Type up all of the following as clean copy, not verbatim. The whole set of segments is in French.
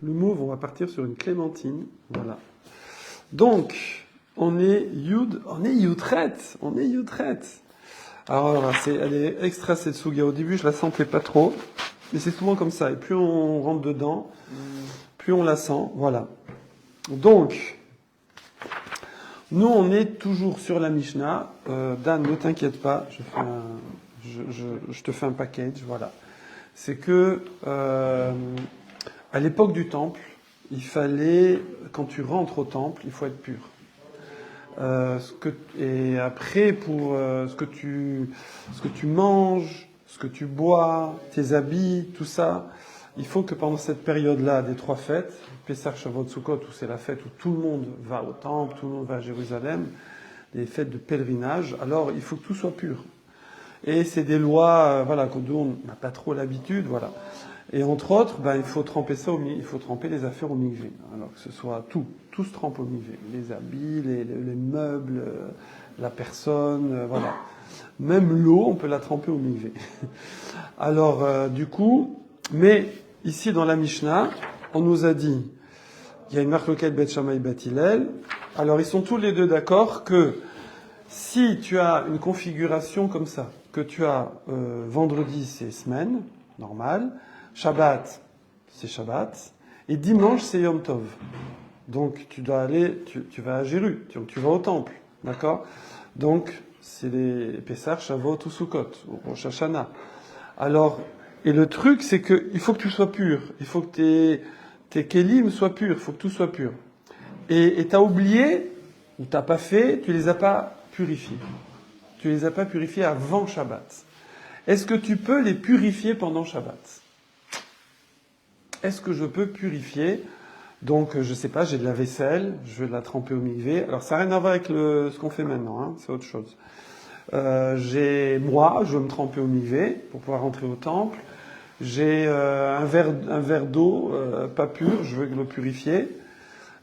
Le mauve, on va partir sur une clémentine. Voilà. Donc, on est Yutret. Alors, elle est extra Setsuga. Au début, je la sentais pas trop. Mais c'est souvent comme ça. Et plus on rentre dedans, plus on la sent. Voilà. Donc, nous, on est toujours sur la Mishnah. Dan, ne t'inquiète pas. Je te fais un package. Voilà. C'est que, à l'époque du temple, il fallait, quand tu rentres au temple, il faut être pur. Et après, pour ce que tu manges, ce que tu bois, tes habits, tout ça, il faut que pendant cette période-là des 3 fêtes, Pessah, Shavuot, Sukkot, où c'est la fête où tout le monde va au temple, tout le monde va à Jérusalem, des fêtes de pèlerinage, alors il faut que tout soit pur. Et c'est des lois, voilà, dont on n'a pas trop l'habitude, voilà. Et entre autres, il faut tremper ça il faut tremper les affaires au mikvé. Alors que ce soit tout se trempe au mikvé. Les habits, les meubles, la personne, voilà. Même l'eau, on peut la tremper au mikvé. Alors, du coup, mais ici dans la Mishnah, on nous a dit, il y a une marloquette Bet Shammai Bet Hillel. Alors, ils sont tous les deux d'accord que si tu as une configuration comme ça, que tu as vendredi, c'est semaine, normal. Shabbat, c'est Shabbat. Et dimanche, c'est Yom Tov. Donc, tu dois aller, tu vas à Jéru, tu vas au temple. D'accord? Donc, c'est les Pessah, Shavuot ou Sukkot, ou Rosh Hashanah. Alors, et le truc, c'est que il faut que tu sois pur. Il faut que tes kelim soient purs. Il faut que tout soit pur. Et t'as oublié, ou t'as pas fait, tu les as pas purifiés. Tu les as pas purifiés avant Shabbat. Est-ce que tu peux les purifier pendant Shabbat? Est-ce que je peux purifier? Donc, je sais pas, j'ai de la vaisselle, je vais la tremper au mikvé. Alors, ça n'a rien à voir avec ce qu'on fait maintenant, hein, c'est autre chose. Je veux me tremper au mikvé pour pouvoir rentrer au temple. J'ai un verre d'eau pas pur, je veux le purifier.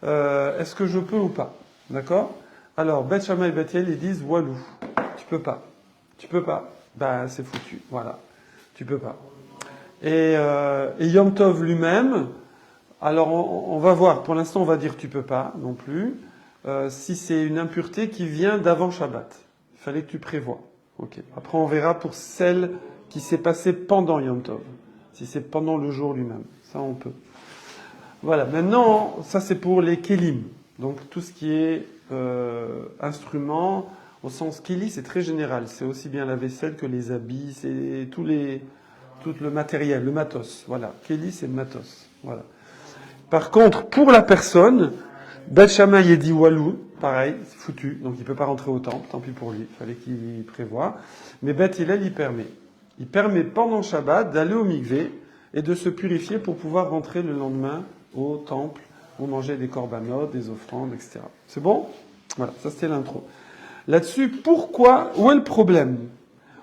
Est-ce que je peux ou pas? D'accord? Alors, Bet Shammai et Bet Hillel, ils disent walou. Tu peux pas. C'est foutu. Voilà. Tu peux pas. Et Yom Tov lui-même, alors on va voir. Pour l'instant, on va dire tu peux pas non plus. Si c'est une impureté qui vient d'avant Shabbat, il fallait que tu prévois. Ok. Après, on verra pour celle qui s'est passée pendant Yom Tov. Si c'est pendant le jour lui-même, ça on peut. Voilà. Maintenant, ça c'est pour les kelim. Donc tout ce qui est instrument, au sens keli, c'est très général. C'est aussi bien la vaisselle que les habits, c'est tout le matériel, le matos. Voilà. Keli, c'est le matos. Voilà. Par contre, pour la personne, Bet Shammai dit walou, pareil, c'est foutu, donc il peut pas rentrer au temple, tant pis pour lui, il fallait qu'il prévoie. Mais Bet Hillel, il permet. Il permet pendant Shabbat d'aller au mikvé et de se purifier pour pouvoir rentrer le lendemain au temple, où manger des korbanot, des offrandes, etc. C'est bon? Voilà, ça c'était l'intro. Là-dessus, où est le problème?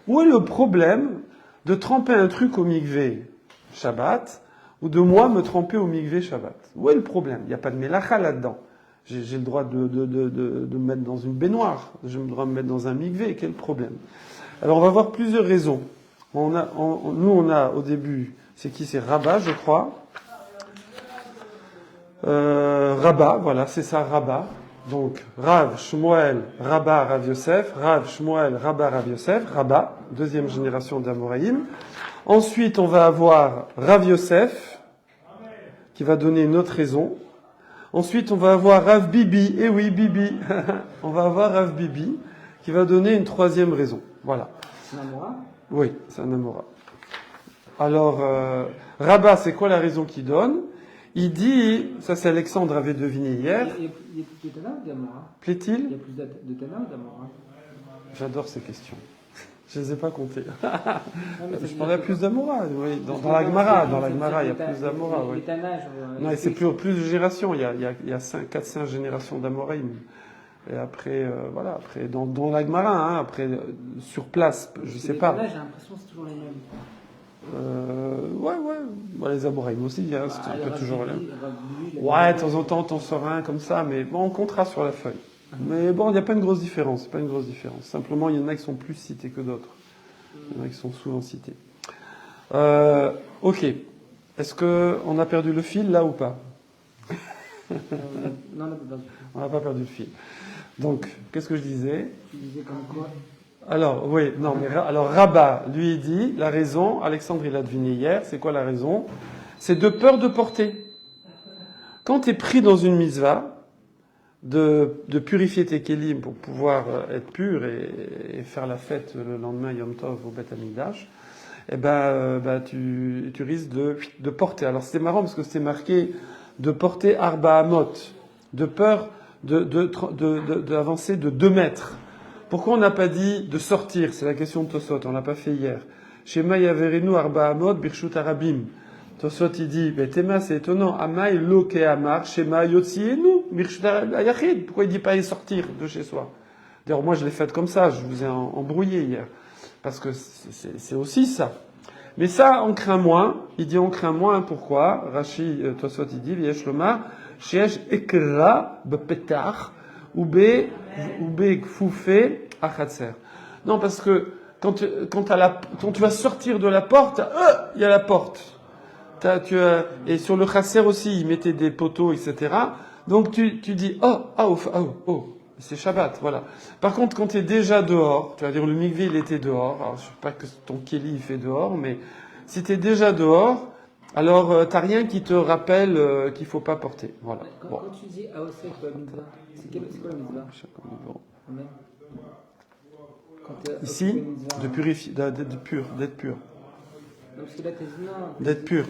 Où est le problème de tremper un truc au mikvé Shabbat, ou de moi me tremper au mikvé Shabbat? Où est le problème? Il n'y a pas de mélacha là-dedans. J'ai le droit de me mettre dans une baignoire. J'ai le droit de me mettre dans un mikvé. Quel problème? Alors on va voir plusieurs raisons. Nous on a au début, c'est qui? C'est Rabat, je crois. Rabat, voilà, c'est ça, Rabat. Donc, Rav, Shmuel, Rabat, Rav Yosef, Rav, Shmuel, Rabat, Rav Yosef, Rabat, deuxième génération d'Amoraïm. Ensuite, on va avoir Rav Yosef, qui va donner une autre raison. Ensuite, on va avoir Rav Bibi, eh oui, Bibi, on va avoir Rav Bibi, qui va donner une troisième raison. Voilà. C'est un Amora? Oui, c'est un Amora. Alors, Rabat, c'est quoi la raison qu'il donne? Il dit, ça c'est Alexandre avait deviné hier. Il y a plus de Tana ou d'Amora? Plaît-il? Il y a plus de Tana ou d'Amora? J'adore ces questions. Je les ai pas comptées. Je parlais à plus d'Amora, oui. Dans la Gemara, il y a plus d'Amora, oui. Non, et c'est plus de générations. Il y a 4-5 générations d'Amoraïm. Et après, voilà, après, dans la Gemara, hein, après, sur place, je sais pas. J'ai l'impression que c'est toujours les mêmes. Ouais. Bon, les Amoraïm aussi, hein, c'est un peu toujours là. Ouais, de temps en temps, t'en sors un comme ça, mais bon, on comptera sur la feuille. Mais bon, il n'y a pas une grosse différence. C'est pas une grosse différence. Simplement, il y en a qui sont plus cités que d'autres. Il y en a qui sont souvent cités. Ok. Est-ce qu'on a perdu le fil là ou pas? Non, on n'a pas perdu. On n'a pas perdu le fil. Donc, qu'est-ce que je disais? Tu disais comme quoi? Alors, oui, non, mais alors Rabat, lui, il dit, la raison, Alexandre, il a deviné hier, c'est quoi la raison? C'est de peur de porter. Quand tu es pris dans une mitzvah, de purifier tes kélim pour pouvoir être pur et faire la fête le lendemain Yom Tov au Beth Amikdash, eh tu risques de porter. Alors c'était marrant parce que c'était marqué de porter Arba Amot, de peur d'avancer de 2 mètres. Pourquoi on n'a pas dit de sortir? C'est la question de Tosot, on l'a pas fait hier. Shema Yaverenu Arba Amot Birshut Arabim. Tosot il dit, mais Théma c'est étonnant, Amai Loke Amar Shema Yotzienu Birshut Ayachid. Pourquoi il dit pas y sortir de chez soi? D'ailleurs moi je l'ai fait comme ça, je vous ai embrouillé hier. Parce que c'est aussi ça. Mais ça, on craint moins. Il dit on craint moins, pourquoi? Rashi, Tosot, il dit, V'yesh lomar, sheyesh ekra bepetar, ube kfoufé achatser. Non, parce que quand tu vas sortir de la porte, il y a la porte. Et sur le chatser aussi, ils mettaient des poteaux, etc. Donc tu dis, oh. C'est Shabbat, voilà. Par contre, quand tu es déjà dehors, tu vas dire le mikvé il était dehors, alors je sais pas que ton kéli il fait dehors, mais si tu es déjà dehors, alors t'as rien qui te rappelle qu'il faut pas porter. Voilà. Quand tu dis Aosek mitzvah, c'est quoi la mitzvah? Amen. Ici, de purifier, d'être pur. Parce que là, D'être pur.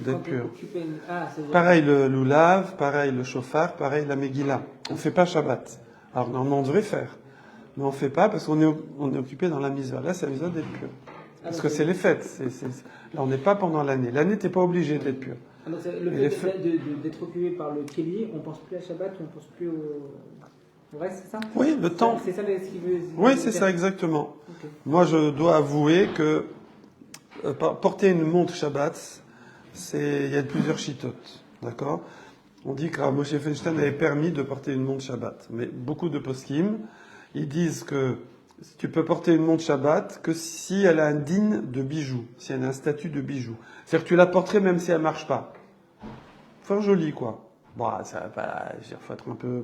c'est Pareil le loulav, pareil le chauffard, pareil la megillah. On fait pas Shabbat. Alors normalement on devrait faire, mais on fait pas parce qu'on est occupé dans la mitzvah. Là c'est la mitzvah d'être pur, parce que c'est les fêtes. Là on n'est pas pendant l'année. L'année t'es pas obligé d'être pur. Donc le fait d'être occupé par le kéli, on pense plus à Shabbat, on pense plus au reste, c'est ça? Oui, le temps. C'est ça ce qu'il veut. Oui, c'est ça exactement. Okay. Moi je dois avouer que porter une montre Shabbat, il y a plusieurs chitotes, d'accord? On dit que Moshe Feinstein avait permis de porter une montre Shabbat. Mais beaucoup de poskim, ils disent que tu peux porter une montre Shabbat que si elle a un din de bijou, si elle a un statut de bijou. C'est-à-dire que tu la porterais même si elle marche pas. Faire joli, quoi. Bon, ça va pas, faut être un peu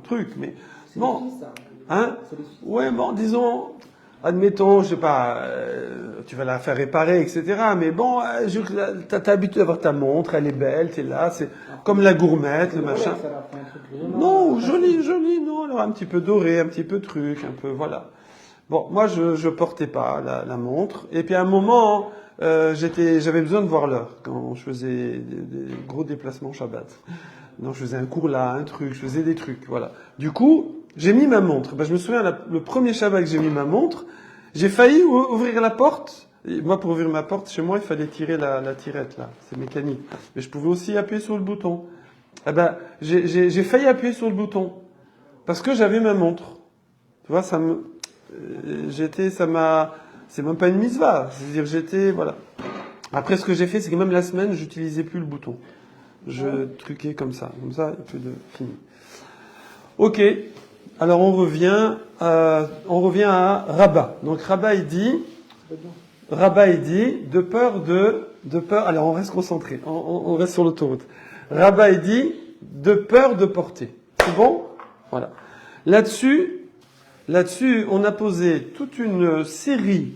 truc, mais c'est bon. les filles, ça. Hein? C'est les filles. Ouais, bon, disons, admettons, je sais pas, tu vas la faire réparer, etc. Mais bon, t'as l'habitude d'avoir ta montre, elle est belle, t'es là, c'est comme la gourmette, le machin. Ça leur fait un truc vraiment Non, joli, non, alors un petit peu doré, un petit peu truc, un peu, voilà. Bon, moi, je portais pas la montre. Et puis à un moment, j'avais besoin de voir l'heure quand je faisais des gros déplacements Shabbat. Donc je faisais un cours là, un truc, je faisais des trucs, voilà. Du coup, j'ai mis ma montre. Je me souviens, le premier Shabbat que j'ai mis ma montre, j'ai failli ouvrir la porte. Et moi, pour ouvrir ma porte, chez moi, il fallait tirer la tirette, là. C'est mécanique. Mais je pouvais aussi appuyer sur le bouton. J'ai failli appuyer sur le bouton. Parce que j'avais ma montre. Tu vois, c'est même pas une mitzvah. C'est-à-dire, voilà. Après, ce que j'ai fait, c'est que même la semaine, j'utilisais plus le bouton. Je truquais comme ça, il n'y a plus de fini. Ok, alors on revient à Rabat. Donc Rabat il dit, de peur, allez on reste concentré, on reste sur l'autoroute. Rabat il dit, de peur de porter. C'est bon? Voilà. Là-dessus, on a posé toute une série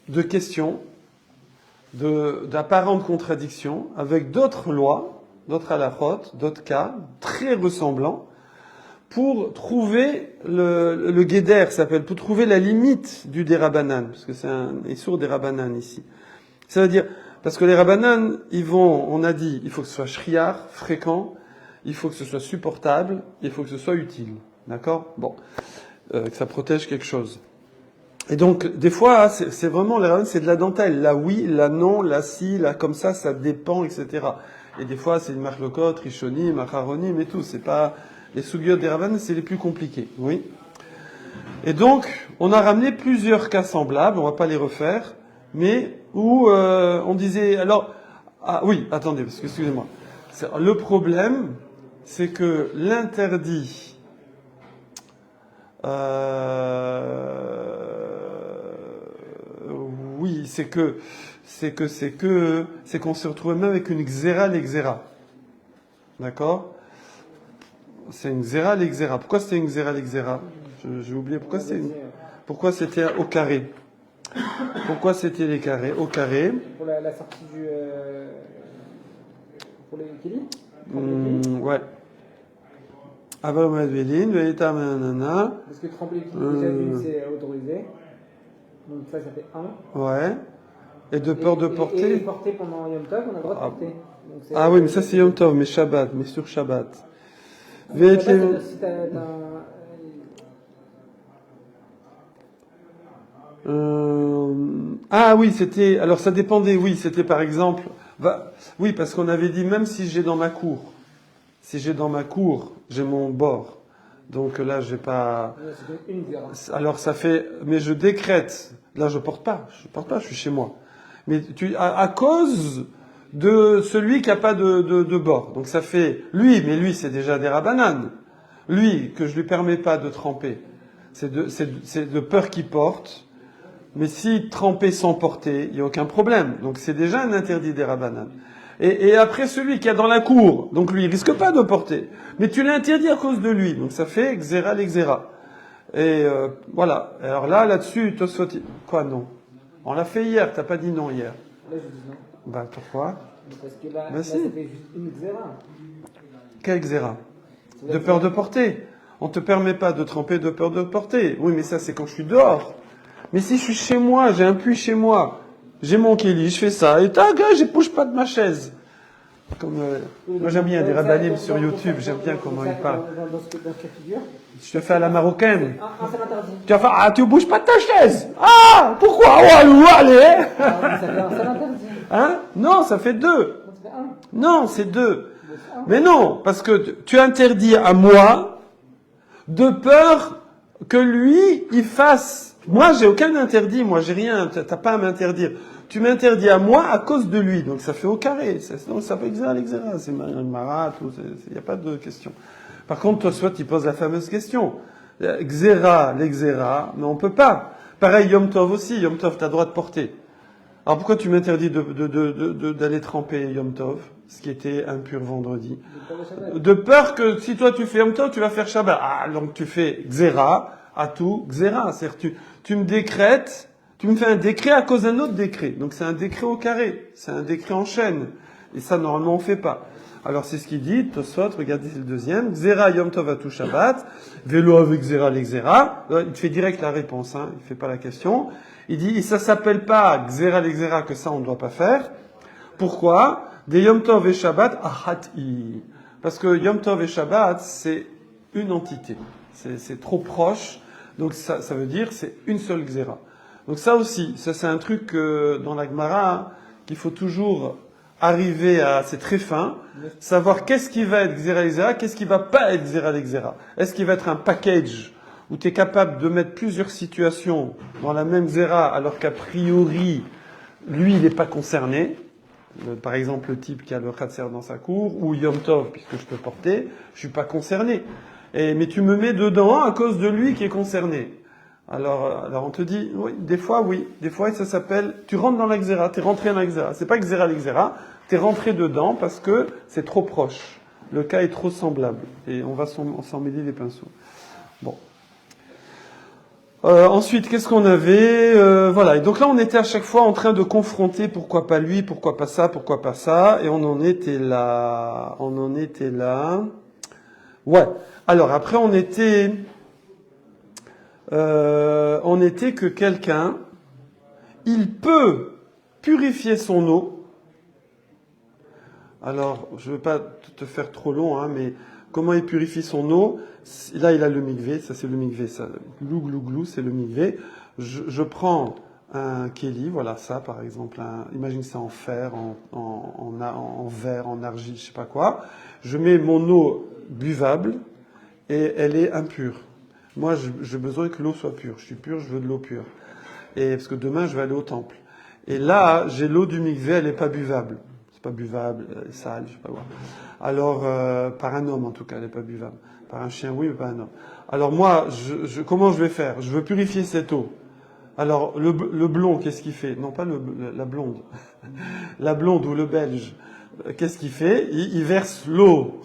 de questions, d'apparentes contradictions, avec d'autres lois, d'autres halachot, d'autres cas, très ressemblants, pour trouver le guéder, s'appelle, pour trouver la limite du dérabanan, parce que c'est un issour dérabanan ici. Ça veut dire, parce que les rabanan, on a dit, il faut que ce soit shriar, fréquent, il faut que ce soit supportable, il faut que ce soit utile. D'accord? Bon. Que ça protège quelque chose. Et donc, des fois, c'est vraiment, les rabanan, c'est de la dentelle. Là, oui, là, non, là, si, là, comme ça dépend, etc. Et des fois, c'est une marlokot, rishonim, macharonim et tout. C'est pas, les sougiotes des rabanan, c'est les plus compliqués. Oui. Et donc, on a ramené plusieurs cas semblables, on va pas les refaire, mais où, on disait, alors, attendez, parce que, excusez-moi. Le problème, c'est que l'interdit, oui, c'est qu'on se retrouve même avec une xéra, les xéra. D'accord? c'est une xéra, l'exéra. Pourquoi c'était une xéra, l'exéra? J'ai oublié. Pourquoi c'était au carré? Pourquoi c'était les carrés? Au carré. Pour la sortie du. Pour les Kili Ouais. Avant Madeleine, Véléta Manana. Parce que trembler déjà d'une, c'est autorisé. Donc ça fait 1. Ouais. Et de peur de porter. Et porter pendant Yom Tov, on a le droit de porter. Donc, ah oui, mais ça c'est Yom Tov, mais Shabbat, mais sur Shabbat. Ah oui, c'était. Alors ça dépendait, oui, c'était par exemple. Oui, parce qu'on avait dit même si j'ai dans ma cour. Si j'ai dans ma cour, j'ai mon bord. Donc là, j'ai pas. Alors ça fait. Mais je décrète. Là, je porte pas. Je suis chez moi. Mais à cause de celui qui a pas de bord. Donc ça fait. Mais lui, c'est déjà des rabananes. Lui, que je lui permets pas de tremper. C'est de peur qu'il porte. Mais si tremper sans porter, il n'y a aucun problème. Donc c'est déjà un interdit des rabananes. Et après celui qui est dans la cour, donc lui il risque pas de porter. Mais tu l'interdis à cause de lui. Donc ça fait xéra l'exéra. Et voilà. Alors là-dessus, Tosfot... Quoi non? On l'a fait hier, t'as pas dit non hier. Là je dis non. Bah pourquoi? Parce que là ça fait juste une xéra. Quel xéra? De peur de porter. On te permet pas de tremper de peur de porter. Oui, mais ça c'est quand je suis dehors. Mais si je suis chez moi, j'ai un puits chez moi, j'ai mon kéli, je fais ça, et tac, je bouge pas de ma chaise. Comme, moi j'aime bien des rabbinim sur YouTube, j'aime bien comment ils parlent. Dans ce cas de figure. Je te fais à la marocaine. Ça m'interdit. Tu vas faire, tu bouges pas de ta chaise. Ah, pourquoi? Oh, allez. Ça m'interdit. Hein? Non, ça fait 2. Ça fait 1. Non, c'est 2. Mais non, parce que tu interdis à moi de peur que lui, il fasse. Moi, j'ai aucun interdit. Moi, j'ai rien. T'as pas à m'interdire. Tu m'interdis à moi à cause de lui. Donc, ça fait au carré. Donc, ça fait xéra, l'exéra. C'est marat. Il n'y a pas de question. Par contre, toi, soit, il pose la fameuse question. Xéra, l'exéra. Mais on peut pas. Pareil, Yom Tov aussi. Yom Tov, t'as le droit de porter. Alors, pourquoi tu m'interdis d'aller tremper Yom Tov, ce qui était impur vendredi? De peur que si toi, tu fais Yom Tov, tu vas faire Shabbat. Ah, donc tu fais xéra. À tout, xéra. C'est-à-dire, tu me décrètes, tu me fais un décret à cause d'un autre décret. Donc c'est un décret au carré, c'est un décret en chaîne. Et ça, normalement, on fait pas. Alors c'est ce qu'il dit, Tosfot, regardez, c'est le deuxième. Xéra Yom Tov à tout Shabbat, vélo avec xéra l'exéra. Il te fait direct la réponse, hein, il fait pas la question. Il dit, ça s'appelle pas xéra l'exéra, que ça on ne doit pas faire. Pourquoi? Des Yom Tov et Shabbat, ahati. Parce que Yom Tov et Shabbat, c'est une entité. C'est trop proche. Donc ça veut dire c'est une seule xéra. Donc ça aussi, ça c'est un truc dans la Gemara qu'il faut toujours arriver à, c'est très fin, savoir qu'est-ce qui va être xéra l'exéra, qu'est-ce qui va pas être xéra l'exéra. Est-ce qu'il va être un package où tu es capable de mettre plusieurs situations dans la même xéra alors qu'a priori lui il n'est pas concerné. Par exemple le type qui a le khatser dans sa cour ou Yom Tov puisque je peux porter, je suis pas concerné. Mais tu me mets dedans à cause de lui qui est concerné. Alors on te dit, oui, des fois ça s'appelle, tu rentres dans la xéra, t'es rentré dans la xéra. C'est pas xéra l'exéra, t'es rentré dedans parce que c'est trop proche. Le cas est trop semblable. Et on va s'en mêler les pinceaux. Bon. Ensuite, qu'est-ce qu'on avait? Voilà. Et donc là, on était à chaque fois en train de confronter pourquoi pas lui, pourquoi pas ça, et on en était là. Ouais. Alors après, on était que quelqu'un, il peut purifier son eau. Alors, je ne veux pas te faire trop long, hein, mais comment il purifie son eau? Là, il a le mikvé, ça c'est le mikvé, ça. Glou, glou, glou, c'est le mikvé. Je prends un kéli, voilà ça par exemple, imagine ça en fer, en verre, en argile, je sais pas quoi. Je mets mon eau buvable et elle est impure. Moi, j'ai besoin que l'eau soit pure. Je suis pur, je veux de l'eau pure. Et parce que demain, je vais aller au temple. Et là, j'ai l'eau du mikvé, elle est pas buvable. C'est pas buvable, elle est sale, je sais pas quoi. Alors, par un homme en tout cas, elle est pas buvable. Par un chien, oui, mais pas un homme. Alors moi, comment je vais faire? Je veux purifier cette eau. Alors, le blond, qu'est-ce qu'il fait? Non, pas la blonde. La blonde ou le belge. Qu'est-ce qu'il fait? Il verse l'eau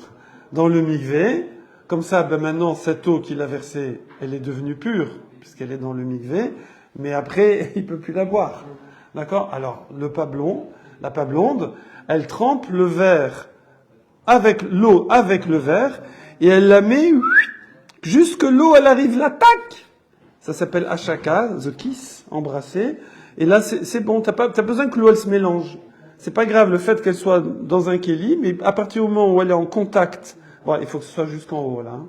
dans le mikvé. Comme ça, ben maintenant, cette eau qu'il a versée, elle est devenue pure, puisqu'elle est dans le mikvé, mais après, il peut plus la boire. D'accord? Alors, la pas blonde, elle trempe le verre avec l'eau, avec le verre, et elle la met jusque l'eau, elle arrive là, tac! Ça s'appelle Ashaka, the kiss, embrasser. Et là, c'est bon, t'as besoin que l'eau, elle se mélange. C'est pas grave le fait qu'elle soit dans un kéli, mais à partir du moment où elle est en contact, bon, il faut que ce soit jusqu'en haut, là. Hein.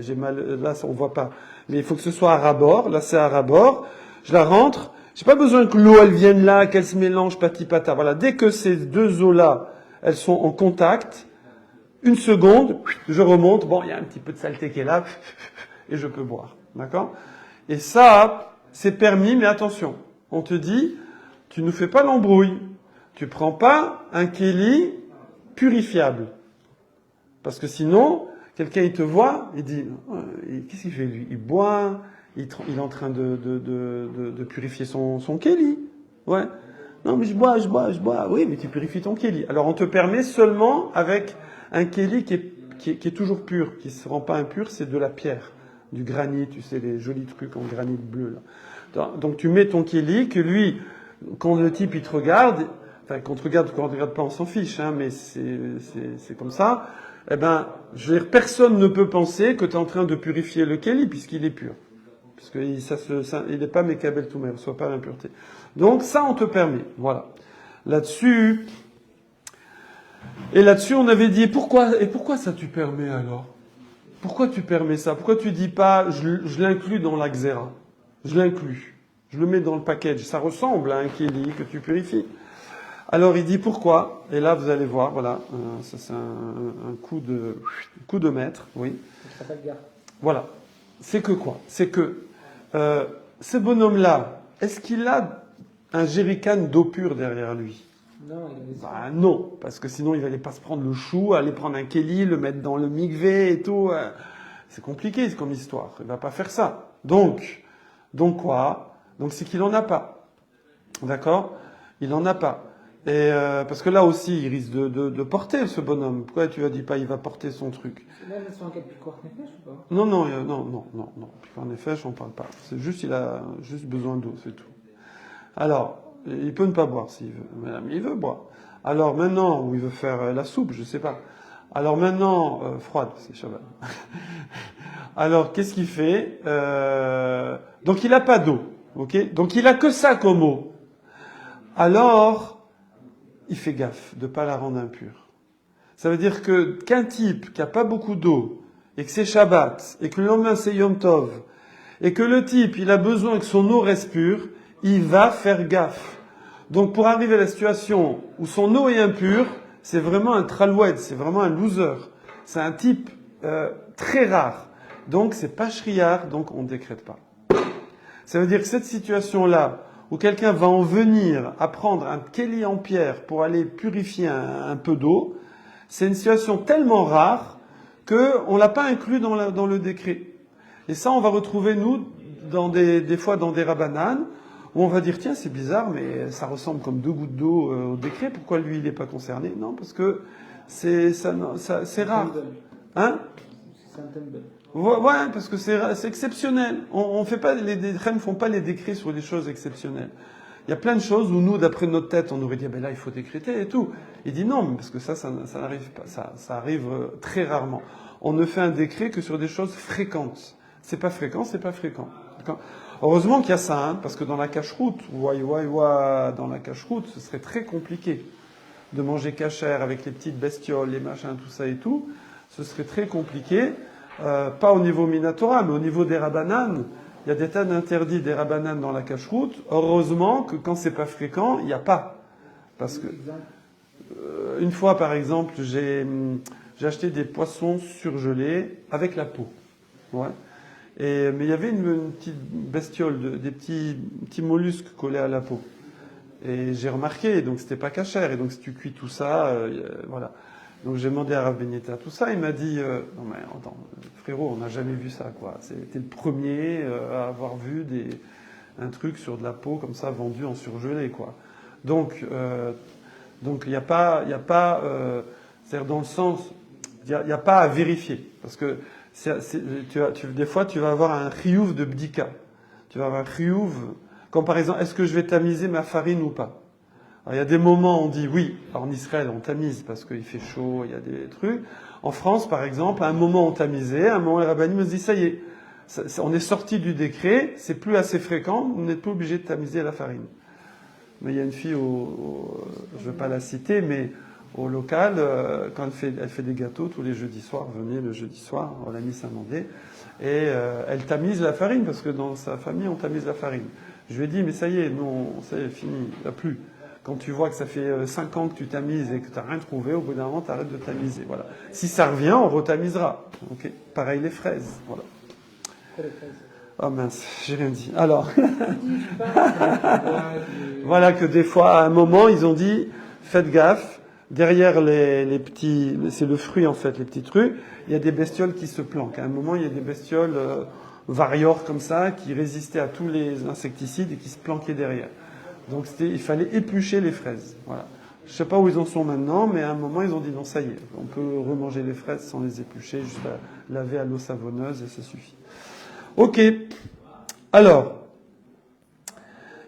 J'ai mal, là, on voit pas. Mais il faut que ce soit à ras-bord. Là, c'est à ras-bord. Je la rentre. J'ai pas besoin que l'eau, elle vienne là, qu'elle se mélange, pati-pata. Voilà. Dès que ces deux eaux-là, elles sont en contact, une seconde, je remonte. Bon, il y a un petit peu de saleté qui est là, et je peux boire. D'accord? Et ça, c'est permis, mais attention. On te dit, tu nous fais pas l'embrouille. Tu prends pas un kéli purifiable. Parce que sinon, quelqu'un, il te voit, il dit, qu'est-ce qu'il fait lui? Il boit, il est en train de purifier son kéli. Ouais. Non, mais je bois. Oui, mais tu purifies ton kéli. Alors, on te permet seulement avec un kéli qui est toujours pur, qui se rend pas impur, c'est de la pierre, du granit, tu sais, les jolis trucs en granit bleu, là. Donc, tu mets ton kéli, que lui, quand le type, il te regarde, enfin, quand on te regarde pas, on s'en fiche, hein, mais c'est comme ça. Eh ben, je veux dire, personne ne peut penser que tu es en train de purifier le kéli, puisqu'il est pur. Puisqu'il n'est pas mékabel tout, mais il ne reçoit pas l'impureté. Donc, ça, on te permet. Voilà. Là-dessus, on avait dit, pourquoi ça tu permets alors? Pourquoi tu permets ça? Pourquoi tu dis pas, je l'inclus dans la xéra? Je l'inclus. Je le mets dans le package. Ça ressemble à un kéli que tu purifies. Alors il dit pourquoi, et là vous allez voir, voilà, ça c'est un coup de maître, oui. Voilà. C'est que quoi? C'est que ce bonhomme-là, est-ce qu'il a un jerrycan d'eau pure derrière lui? Non, il Bah non, parce que sinon il n'allait pas se prendre le chou, aller prendre un kéli, le mettre dans le mikvé et tout. C'est compliqué comme histoire. Il va pas faire ça. Donc quoi? Donc c'est qu'il en a pas. D'accord? Il en a pas. Et parce que là aussi, il risque de porter ce bonhomme. Pourquoi tu as dit pas, il va porter son truc? Là, ils sont en cas de piquoir nefesh ou pas? Non. Piquoir nefesh, on parle pas. C'est juste, il a juste besoin d'eau, c'est tout. Alors, il peut ne pas boire s'il veut. Mais il veut boire. Alors maintenant, ou il veut faire la soupe, je sais pas. Alors maintenant, froide, c'est Shabbat. Alors, qu'est-ce qu'il fait? Donc il a pas d'eau, ok? Donc il a que ça comme eau. Alors, il fait gaffe de pas la rendre impure. Ça veut dire qu'un type qui a pas beaucoup d'eau, et que c'est Shabbat, et que le lendemain c'est Yom Tov, et que le type, il a besoin que son eau reste pure, il va faire gaffe. Donc pour arriver à la situation où son eau est impure, c'est vraiment un traloued, c'est vraiment un loser. C'est un type très rare. Donc c'est pas shriar, donc on ne décrète pas. Ça veut dire que cette situation-là, où quelqu'un va en venir à prendre un kéli en pierre pour aller purifier un peu d'eau, c'est une situation tellement rare qu'on ne l'a pas inclus dans le décret. Et ça, on va retrouver, nous, des fois dans des rabbanan, où on va dire, tiens, c'est bizarre, mais ça ressemble comme 2 gouttes d'eau au décret, pourquoi lui, il n'est pas concerné? Non, parce que c'est rare. Hein? C'est un tumble. Ouais, parce que c'est exceptionnel. On fait pas, les reines font pas les décrets sur des choses exceptionnelles. Il y a plein de choses où nous, d'après notre tête, on aurait dit, ben là, il faut décréter et tout. Il dit non, parce que ça n'arrive pas. Ça arrive très rarement. On ne fait un décret que sur des choses fréquentes. C'est pas fréquent, c'est pas fréquent. D'accord? Heureusement qu'il y a ça, hein, parce que dans la cache-route, dans la cache-route, ce serait très compliqué de manger cachère avec les petites bestioles, les machins, tout ça et tout. Ce serait très compliqué. Pas au niveau Minatora, mais au niveau des rabbanan, il y a des tas d'interdits des rabbanan dans la cache-route. Heureusement que quand c'est pas fréquent, il n'y a pas. Parce que, une fois par exemple, j'ai acheté des poissons surgelés avec la peau. Ouais. Mais il y avait une petite bestiole, des petits mollusques collés à la peau. Et j'ai remarqué, donc c'était pas cachère. Et donc si tu cuis tout ça, voilà. Donc j'ai demandé à Rav Benyeta tout ça, il m'a dit non mais attends, frérot, on n'a jamais vu ça quoi. C'était le premier à avoir vu un truc sur de la peau comme ça vendu en surgelé quoi. Donc il y a pas c'est-à-dire dans le sens il y a pas à vérifier parce que Des fois, tu vas avoir un chiyuv de bdika. Tu vas avoir un chiyuv, comme par exemple, est-ce que je vais tamiser ma farine ou pas? Alors, il y a des moments où on dit oui. Alors, en Israël, on tamise parce qu'il fait chaud, il y a des trucs. En France, par exemple, à un moment, on tamisait, à un moment, les rabbinim me dit ça y est, on est sorti du décret, c'est plus assez fréquent, vous n'êtes pas obligé de tamiser la farine. Mais il y a une fille, je ne vais pas la citer, mais au local, quand elle fait des gâteaux tous les jeudis soirs, venez le jeudi soir, on l'a mis Saint-Mandé, et elle tamise la farine, parce que dans sa famille, on tamise la farine. Je lui ai dit, mais ça y est, non, ça y est, fini, il n'y a plus. Quand tu vois que ça fait 5 ans que tu tamises et que tu n'as rien trouvé, au bout d'un moment, tu arrêtes de tamiser. Voilà. Si ça revient, on retamisera. Okay. Pareil les fraises. Voilà. Oh mince, j'ai rien dit. Alors, voilà que des fois, à un moment, ils ont dit, faites gaffe, derrière les petits, c'est le fruit en fait, les petits trucs, il y a des bestioles qui se planquent. À un moment, il y a des bestioles variores comme ça, qui résistaient à tous les insecticides et qui se planquaient derrière. Donc il fallait éplucher les fraises. Voilà. Je ne sais pas où ils en sont maintenant, mais à un moment, ils ont dit non, ça y est, on peut remanger les fraises sans les éplucher, juste la laver à l'eau savonneuse et ça suffit. Ok. Alors,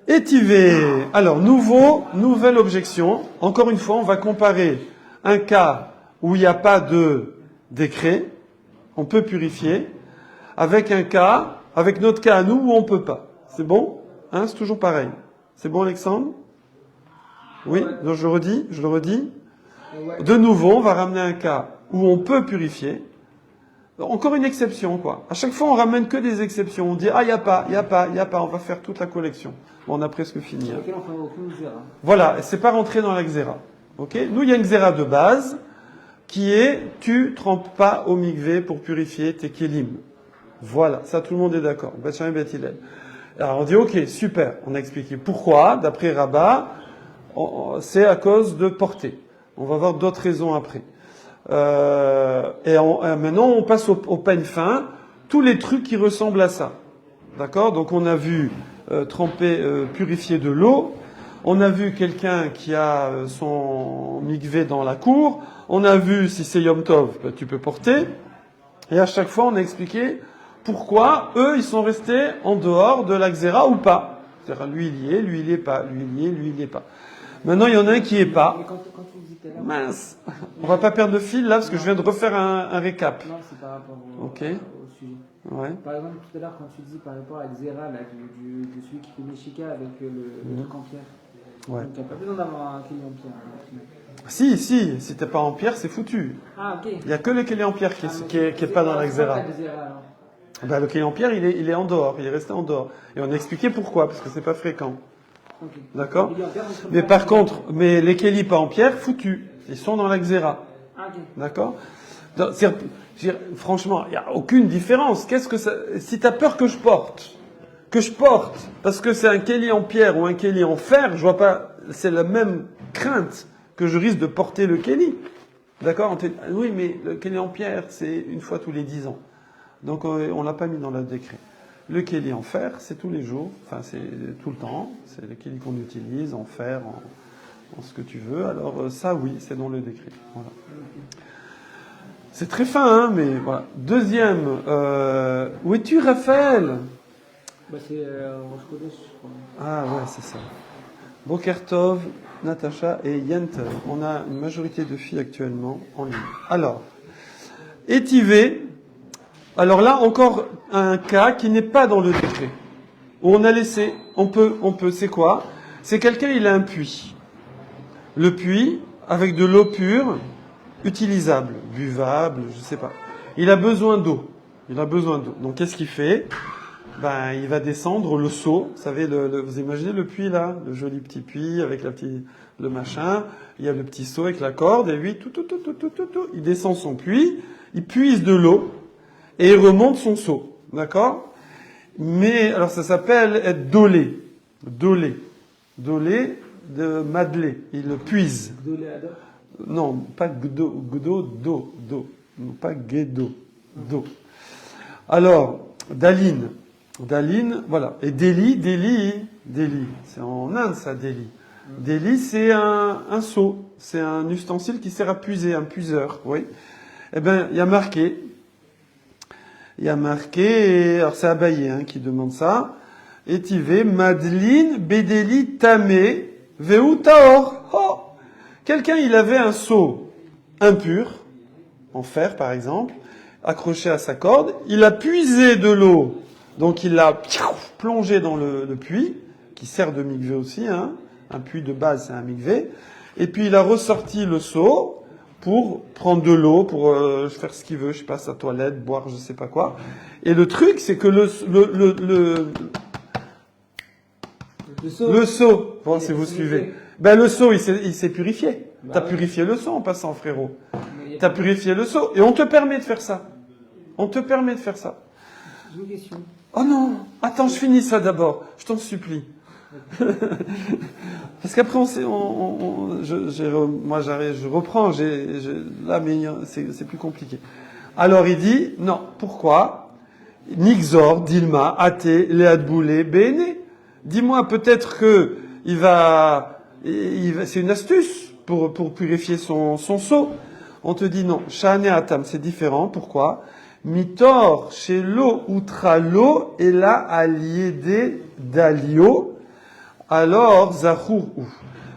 étivé. Alors, nouvelle objection. Encore une fois, on va comparer un cas où il n'y a pas de décret, on peut purifier, avec notre cas à nous où on ne peut pas. C'est bon? Hein, c'est toujours pareil. C'est bon, Alexandre? Oui, donc je le redis. De nouveau, on va ramener un cas où on peut purifier. Encore une exception, quoi. À chaque fois, on ramène que des exceptions. On dit, il n'y a pas, on va faire toute la collection. Bon, on a presque fini. Hein. Voilà, c'est pas rentré dans la xéra. Ok? Nous, il y a une xéra de base qui est, tu trempes pas au mikvé pour purifier tes kélim. Voilà, ça tout le monde est d'accord. Beth Shammai, Beth Hillel. Alors on dit, ok, super, on a expliqué pourquoi, d'après Rabat, c'est à cause de portée. On va voir d'autres raisons après. Maintenant, on passe au peigne fin, tous les trucs qui ressemblent à ça. D'accord? Donc on a vu purifier de l'eau, on a vu quelqu'un qui a son mikvé dans la cour, on a vu si c'est Yom Tov, tu peux porter, et à chaque fois on a expliqué pourquoi eux ils sont restés en dehors de la xéra ou pas. C'est-à-dire lui il y est, lui il y est pas, lui il y est, lui il y est pas. Maintenant il y en a un qui est pas. Mais quand tu dis tout à l'heure, Mince, on va pas perdre le fil là parce que je viens de refaire un récap. Non, c'est par rapport au sujet. Ouais. Par exemple, tout à l'heure, quand tu dis par rapport à Xéra, là, de celui qui fait Meshika avec le truc en pierre. Ouais. Donc, il n'y a pas besoin d'avoir un kéli en pierre. Si t'es pas en pierre, c'est foutu. Ah, ok. Il y a que le kéli en pierre qui est pas dans la xéra. Ben, le kéli en pierre, il est en dehors, il est resté en dehors. Et on a expliqué pourquoi, parce que c'est pas fréquent. Okay. D'accord? Mais par contre, les kélis pas en pierre, foutus. Ils sont dans la xéra. Ah, ok. D'accord? Franchement, il n'y a aucune différence. Si tu as peur que je porte, parce que c'est un kéli en pierre ou un kéli en fer, je vois pas, c'est la même crainte que je risque de porter le kéli. D'accord? Oui, mais le kéli en pierre, c'est une fois tous les 10 ans. Donc, on l'a pas mis dans le décret. Le kéli en fer, c'est tous les jours, enfin, c'est tout le temps. C'est le kéli qu'on utilise en fer, en ce que tu veux. Alors, ça, oui, c'est dans le décret. Voilà. C'est très fin, hein, mais voilà. Deuxième, où es-tu, Raphaël? Bah, c'est Rosh Chodesh, je crois. Ah ouais, c'est ça. Bokertov, Natacha et Yentel. On a une majorité de filles actuellement en ligne. Alors, étivé. Alors là, encore un cas qui n'est pas dans le décret. Où on a laissé, on peut, c'est quoi? C'est quelqu'un, il a un puits. Le puits, avec de l'eau pure, utilisable, buvable, je sais pas. Il a besoin d'eau. Donc qu'est-ce qu'il fait? Ben, il va descendre le seau. Vous savez, vous imaginez le puits là, le joli petit puits avec le machin. Il y a le petit seau avec la corde et lui, il descend son puits, il puise de l'eau et il remonte son seau, d'accord? Mais alors ça s'appelle être dolé de madlé. Il le puise. Non, pas do. Non, pas guédo, do. Alors, Daline, voilà. Et Delhi, c'est en Inde ça, Delhi. Delhi, c'est un seau, c'est un ustensile qui sert à puiser, un puiseur, oui. Eh bien, il y a marqué, il y a marqué, alors c'est Abaye qui demande ça, Etive, Madeline, Bedeli, Tamé, Veu Taor. Oh! Quelqu'un, il avait un seau impur, en fer par exemple, accroché à sa corde, il a puisé de l'eau, donc il l'a plongé dans le puits, qui sert de mikvé aussi, hein. Un puits de base c'est un mikvé, et puis il a ressorti le seau pour prendre de l'eau, pour faire ce qu'il veut, je sais pas, sa toilette, boire je sais pas quoi. Et le truc c'est que le seau, bon, si vous suivez, ben le seau il s'est purifié. T'as purifié le seau en passant, frérot. T'as purifié le seau. Et on te permet de faire ça. On te permet de faire ça. J'ai une question. Oh non, attends, je finis ça d'abord. Je t'en supplie. Parce qu'après, moi, j'arrive, je reprends. Là, mais c'est plus compliqué. Alors, il dit, non, pourquoi Nixor, Dilma, Athé, Léad Boulé, Béné. Dis-moi, peut-être que c'est une astuce pour purifier son seau. On te dit non, Shane Atam, c'est différent. Pourquoi? Mitor, chez l'eau, outra l'eau, et là, aliédé d'alio, alors, zachour ou.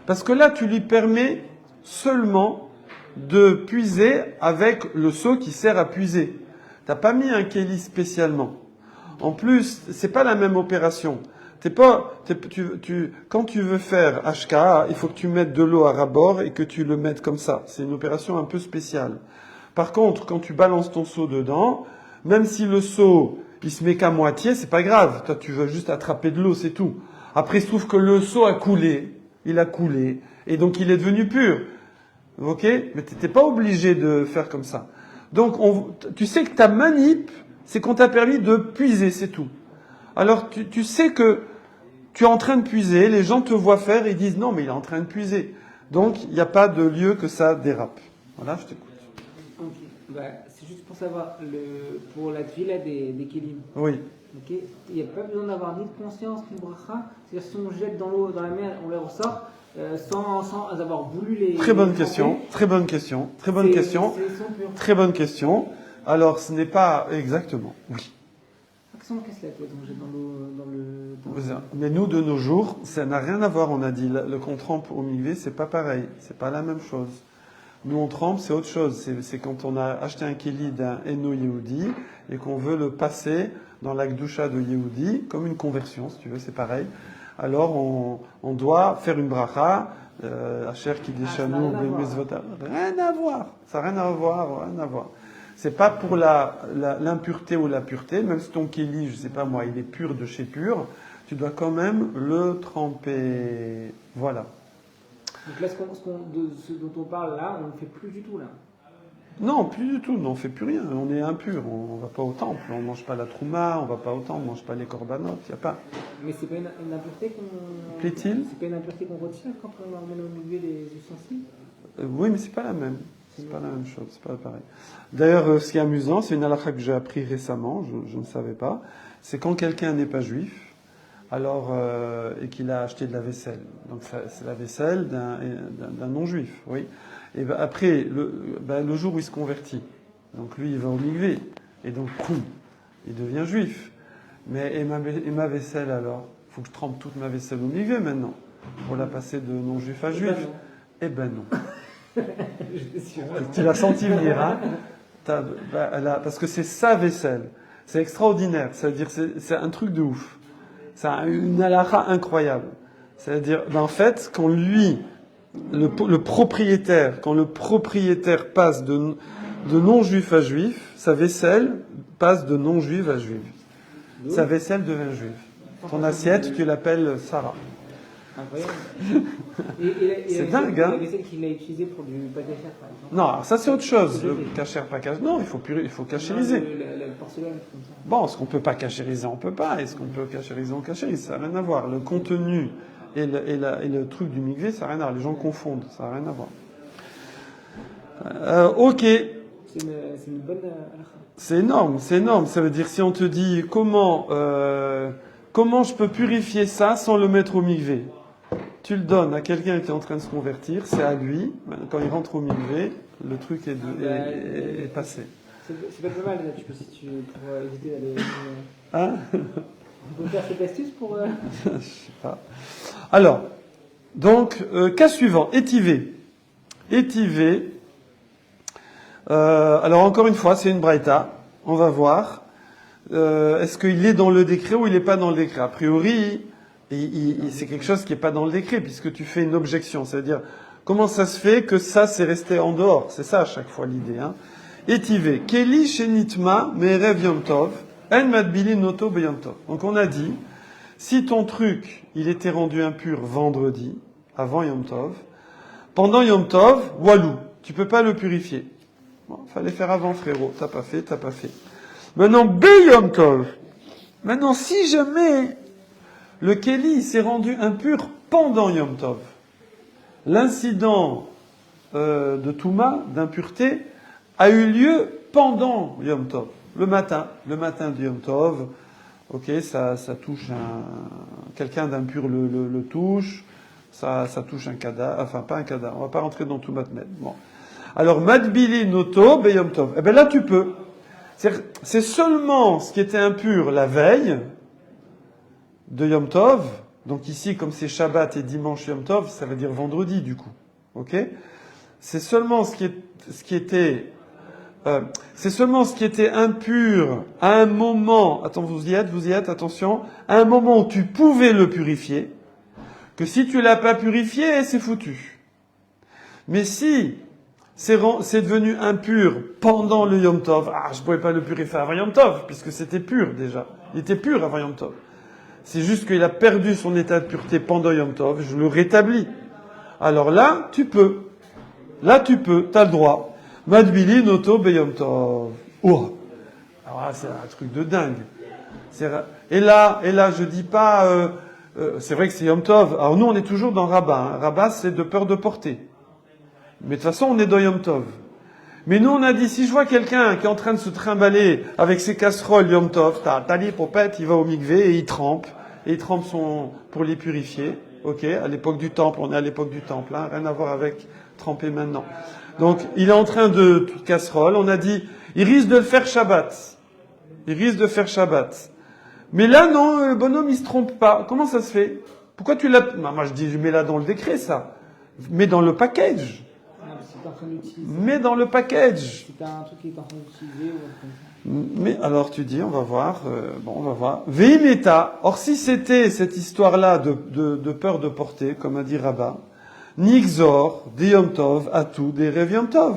Parce que là, tu lui permets seulement de puiser avec le seau qui sert à puiser. T'as pas mis un kéli spécialement. En plus, c'est pas la même opération. Quand tu veux faire HKA, il faut que tu mettes de l'eau à ras-bord et que tu le mettes comme ça. C'est une opération un peu spéciale. Par contre, quand tu balances ton seau dedans, même si le seau, il se met qu'à moitié, c'est pas grave. Toi, tu veux juste attraper de l'eau, c'est tout. Après, il se trouve que le seau a coulé. Il a coulé. Et donc, il est devenu pur. Ok? Mais t'étais pas obligé de faire comme ça. Donc, tu sais que ta manip, c'est qu'on t'a permis de puiser, c'est tout. Alors, tu sais que tu es en train de puiser, les gens te voient faire et ils disent non, mais il est en train de puiser. Donc, il n'y a pas de lieu que ça dérape. Voilà, je t'écoute. Ok. Bah, c'est juste pour savoir, pour la villa des Kélim. Oui. Ok. Il n'y a pas besoin d'avoir ni de conscience ni de bracha. C'est-à-dire, si on jette dans l'eau, dans la mer, on les ressort, sans avoir voulu les. Très bonne question. Très bonne question. Très bonne question. Très bonne question. Alors, ce n'est pas exactement. Oui. Qu'est-ce que on jette dans le. Mais nous, de nos jours, ça n'a rien à voir, on a dit. Le qu'on trempe au mikvé, c'est pas pareil. C'est pas la même chose. Nous, on trempe, c'est autre chose. C'est quand on a acheté un kéli d'un Eno Yehudi et qu'on veut le passer dans la Gdusha de Yehudi, comme une conversion, si tu veux, c'est pareil. Alors, on doit faire une bracha, Asher qui déchanou, rien à voir. Ça n'a rien à voir, rien à voir. C'est pas pour l'impureté ou la pureté, même si ton kéli, je sais pas moi, il est pur de chez pur, tu dois quand même le tremper. Voilà. Donc là, ce dont on parle là, on ne le fait plus du tout là. Non, plus du tout, on ne fait plus rien, on est impur, on ne va pas au temple, on ne mange pas la trouma, on ne va pas au temple, on ne mange pas les korbanot, il n'y a pas. Mais c'est pas une impureté qu'on. Plaît-il? C'est pas une impureté qu'on retire quand on emmène au milieu les ustensiles? Oui, mais c'est pas la même. C'est pas la même chose, c'est pas pareil. D'ailleurs, ce qui est amusant, c'est une halakha que j'ai appris récemment, je ne savais pas, c'est quand quelqu'un n'est pas juif, alors et qu'il a acheté de la vaisselle. Donc c'est la vaisselle d'un non-juif, oui. Et ben, après, le jour où il se convertit, donc lui il va au mikvé, et donc poum, il devient juif. Mais et ma vaisselle alors? Il faut que je trempe toute ma vaisselle au mikvé maintenant, pour la passer de non-juif à juif. Eh ben non. Tu l'as senti venir, hein? Parce que c'est sa vaisselle. C'est extraordinaire. C'est-à-dire, c'est un truc de ouf. C'est une halakha incroyable. C'est-à-dire, en fait, quand le propriétaire passe de non-juif à juif, sa vaisselle passe de non-juif à juif. Sa vaisselle devient juive. Ton assiette, tu l'appelles Sarah. Incroyable. C'est dingue, hein? La vaisselle qu'il a utilisée pour du pâtisserie, par exemple. Non, alors ça c'est autre chose. Le cacher, pas cacher. Non, il faut cachériser. La porcelaine, comme ça. Bon, ce qu'on peut pas cachériser, on peut pas. Et ce qu'on peut cachériser, on cachérise. Ça n'a rien à voir. Le contenu et le truc du mikvé, ça n'a rien à voir. Les gens confondent. Ça n'a rien à voir. Ok. C'est une bonne halakha. C'est énorme, c'est énorme. Ça veut dire si on te dit comment je peux purifier ça sans le mettre au mikvé. Tu le donnes à quelqu'un qui est en train de se convertir, c'est à lui. Quand il rentre au mikvé, le truc est passé. C'est pas mal là, tu peux, si tu pour éviter d'aller. Hein? On peut faire cette astuce pour. Je sais pas. Alors, donc, cas suivant, étivé. Étivé. Alors, encore une fois, c'est une braïta. On va voir. Est-ce qu'il est dans le décret ou il n'est pas dans le décret? A priori, c'est quelque chose qui n'est pas dans le décret, puisque tu fais une objection. C'est-à-dire, comment ça se fait que ça, c'est resté en dehors? C'est ça, à chaque fois, l'idée. Hein. Étivé. Keli shenitma me'erev yom tov. En madbili noto beyom tov. Donc, on a dit, si ton truc, il était rendu impur vendredi, avant Yom Tov, pendant Yom Tov, walou, tu peux pas le purifier. Bon, fallait faire avant, frérot. T'as pas fait. Maintenant, Beyom Tov. Maintenant, si jamais le Kéli s'est rendu impur pendant Yom Tov, l'incident de Touma, d'impureté, a eu lieu pendant Yom Tov, le matin de Yom Tov. Ok, ça touche quelqu'un d'impur le touche, ça touche un cadavre, enfin pas un cadavre, on va pas rentrer dans tout matmet. Bon. Alors, Madbili Noto Beyom Tov. Eh ben là, tu peux. C'est seulement ce qui était impur la veille de Yom Tov. Donc ici, comme c'est Shabbat et dimanche Yom Tov, ça veut dire vendredi du coup. Ok? C'est seulement ce qui était impur à un moment, attends, vous y êtes, attention, à un moment où tu pouvais le purifier, que si tu l'as pas purifié, c'est foutu. Mais si c'est devenu impur pendant le Yom Tov, je pouvais pas le purifier avant Yom Tov, puisque c'était pur déjà. Il était pur avant Yom Tov. C'est juste qu'il a perdu son état de pureté pendant Yom Tov, je le rétablis. Alors là, tu peux. T'as le droit. Madbili noto beyom tov. Oh. Alors là, c'est un truc de dingue. Et là, je dis pas, c'est vrai que c'est Yom Tov. Alors nous, on est toujours dans Rabat. Hein. Rabat, c'est de peur de porter. Mais de toute façon, on est dans Yom Tov. Mais nous, on a dit, si je vois quelqu'un qui est en train de se trimballer avec ses casseroles Yom Tov, tali popette, il va au mikvé et il trempe. Et il trempe pour les purifier. Ok, à l'époque du temple, on est à l'époque du temple, hein, rien à voir avec tremper maintenant. Donc, il est en train de casserole. On a dit, il risque de le faire Shabbat. Mais là, non, le bonhomme, il se trompe pas. Comment ça se fait? Pourquoi tu l'as... Moi, je dis, je mets là dans le décret, ça. Mets dans le package. Mets dans le package. Si t'as un truc qui est en train d'utiliser ou comme ça. Mais alors, tu dis, on va voir. On va voir. Veimeta. Or, si c'était cette histoire-là de peur de porter, comme a dit Rabat, Nixor, de Yom Tov, Atou, des Rev Yom Tov.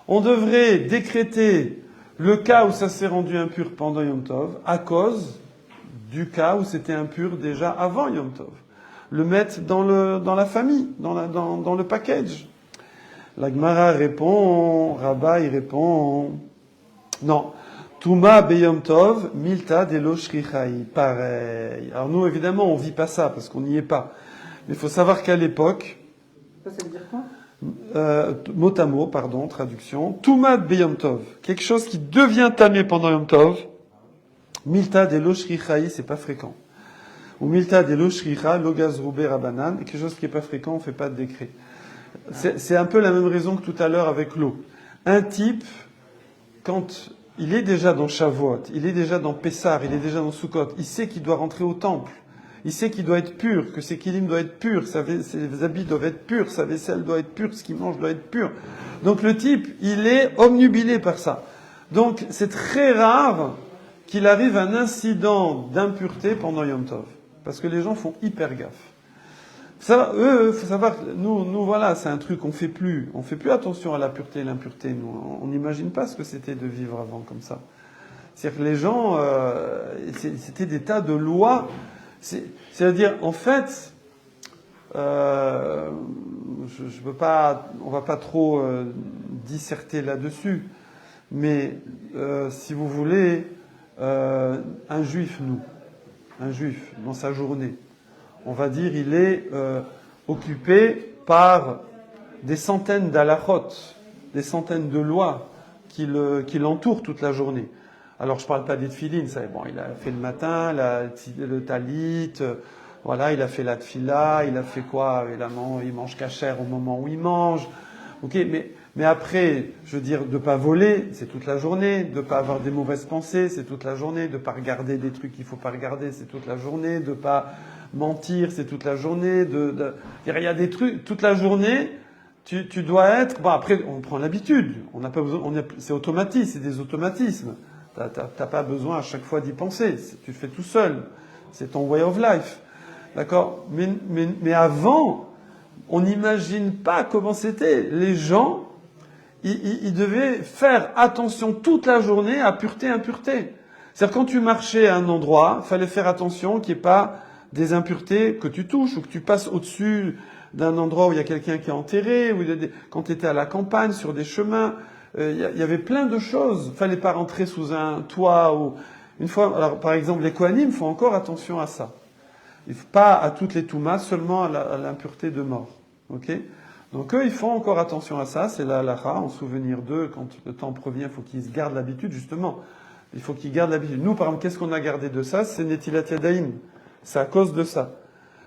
On devrait décréter le cas où ça s'est rendu impur pendant Yom Tov à cause du cas où c'était impur déjà avant Yom Tov. Le mettre dans la famille, dans le package. La Gemara répond, Rabat il répond, non. Touma beyom tov, milta delo shrichai. Pareil. Alors nous, évidemment, on vit pas ça parce qu'on n'y est pas. Mais il faut savoir qu'à l'époque, Ça veut dire quoi? Mot à mot, traduction. Touma beyom tov. Quelque chose qui devient tamé pendant Yom Tov. Milta delo shrichai, c'est pas fréquent. Ou milta delo shricha, logaz roubé rabanan. Quelque chose qui est pas fréquent, on fait pas de décret. C'est un peu la même raison que tout à l'heure avec l'eau. Un type, quand il est déjà dans Shavuot, il est déjà dans Pessar, il est déjà dans Sukkot, il sait qu'il doit rentrer au temple, il sait qu'il doit être pur, que ses kilim doivent être purs, ses habits doivent être purs, sa vaisselle doit être pure, ce qu'il mange doit être pur. Donc le type, il est omnubilé par ça. Donc c'est très rare qu'il arrive un incident d'impureté pendant Yom Tov, parce que les gens font hyper gaffe. Ça, faut savoir que nous, voilà, c'est un truc qu'on fait plus. On fait plus attention à la pureté et l'impureté. Nous, on n'imagine pas ce que c'était de vivre avant comme ça. C'est-à-dire que les gens, c'était des tas de lois. C'est-à-dire, en fait, je veux pas, on va pas trop disserter là-dessus. Mais si vous voulez, un juif dans sa journée. On va dire, il est occupé par des centaines d'halachot, des centaines de lois qui l'entourent toute la journée. Alors, je parle pas des tfilines, ça, bon, il a fait le matin, le talit, voilà, il a fait la tfila, il a fait quoi, évidemment, il mange kasher au moment où il mange. Ok, mais Mais après, je veux dire, de pas voler, c'est toute la journée. De pas avoir des mauvaises pensées, c'est toute la journée. De pas regarder des trucs qu'il faut pas regarder, c'est toute la journée. De pas mentir, c'est toute la journée. Il y a des trucs, toute la journée, tu dois être... Bon, après, on prend l'habitude. On n'a pas besoin, c'est automatique, c'est des automatismes. T'as pas besoin à chaque fois d'y penser. Tu le fais tout seul. C'est ton way of life. D'accord? Mais avant, on n'imagine pas comment c'était. Les gens, ils devaient faire attention toute la journée à pureté, impureté. C'est-à-dire quand tu marchais à un endroit, il fallait faire attention qu'il n'y ait pas des impuretés que tu touches ou que tu passes au-dessus d'un endroit où il y a quelqu'un qui est enterré, quand tu étais à la campagne, sur des chemins, il y avait plein de choses. Il ne fallait pas rentrer sous un toit ou... Une fois, alors, par exemple, les Kohanim font encore attention à ça. Pas à toutes les Toumas, seulement à l'impureté de mort. Ok? Donc eux, ils font encore attention à ça. C'est la halakha, en souvenir d'eux, quand le temps provient, il faut qu'ils se gardent l'habitude, justement. Il faut qu'ils gardent l'habitude. Nous, par exemple, qu'est-ce qu'on a gardé de ça? C'est Netilat Yadayim. C'est à cause de ça.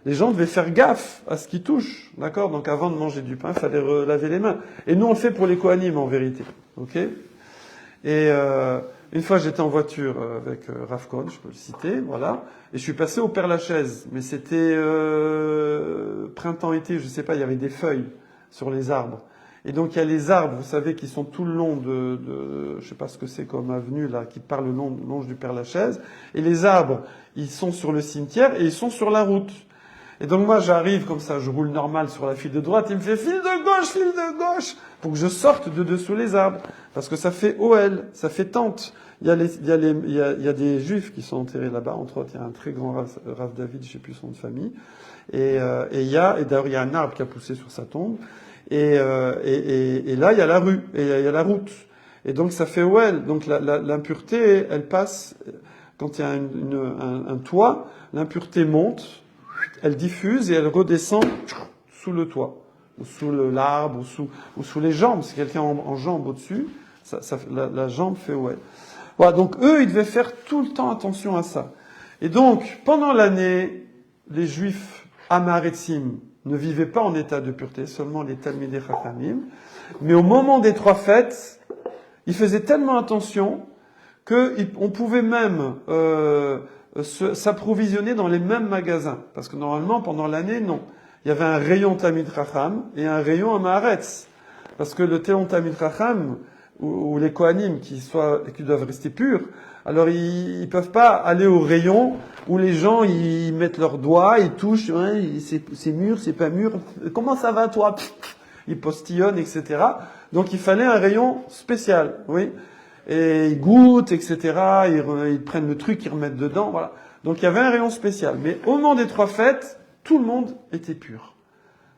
Les gens devaient faire gaffe à ce qu'ils touchent. D'accord? Donc avant de manger du pain, il fallait laver les mains. Et nous, on le fait pour les Kohanim, en vérité. Ok? Et une fois, j'étais en voiture avec Rav Kohn, je peux le citer, voilà. Et je suis passé au Père-Lachaise. Mais c'était printemps-été, je sais pas, il y avait des feuilles sur les arbres. Et donc, il y a les arbres, vous savez, qui sont tout le long je sais pas ce que c'est comme avenue, là, qui part le long du Père-Lachaise. Et les arbres, ils sont sur le cimetière et ils sont sur la route. Et donc, moi, j'arrive comme ça, je roule normal sur la file de droite, il me fait file de gauche, pour que je sorte de dessous les arbres. Parce que ça fait OL, ça fait tente. Il y a des juifs qui sont enterrés là-bas, entre autres, il y a un très grand Rav David, je sais plus son nom de famille. Et d'ailleurs, il y a un arbre qui a poussé sur sa tombe. Et là, il y a la rue, et il y a la route. Et donc, ça fait OL. Donc, l'impureté, elle passe, quand il y a un toit, l'impureté monte, elle diffuse et elle redescend sous le toit, ou sous l'arbre, ou sous les jambes. Si quelqu'un en jambe au-dessus, la jambe fait OL. Voilà, donc eux, ils devaient faire tout le temps attention à ça. Et donc, pendant l'année, les juifs amaretzim ne vivaient pas en état de pureté, seulement les Talmidei Chachamim. Mais au moment des 3 fêtes, ils faisaient tellement attention qu'on pouvait même s'approvisionner dans les mêmes magasins. Parce que normalement, pendant l'année, non. Il y avait un rayon Talmid Chacham et un rayon Amaretz. Parce que le Théon Talmid Chacham, ou les Kohanim qui doivent rester purs, alors ils peuvent pas aller au rayon où les gens ils mettent leurs doigts, ils touchent, ouais, c'est mûr, c'est pas mûr, comment ça va toi? Ils postillonnent, etc. Donc il fallait un rayon spécial, oui. Et ils goûtent, etc. Ils prennent le truc, ils remettent dedans, voilà. Donc il y avait un rayon spécial. Mais au moment des 3 fêtes, tout le monde était pur.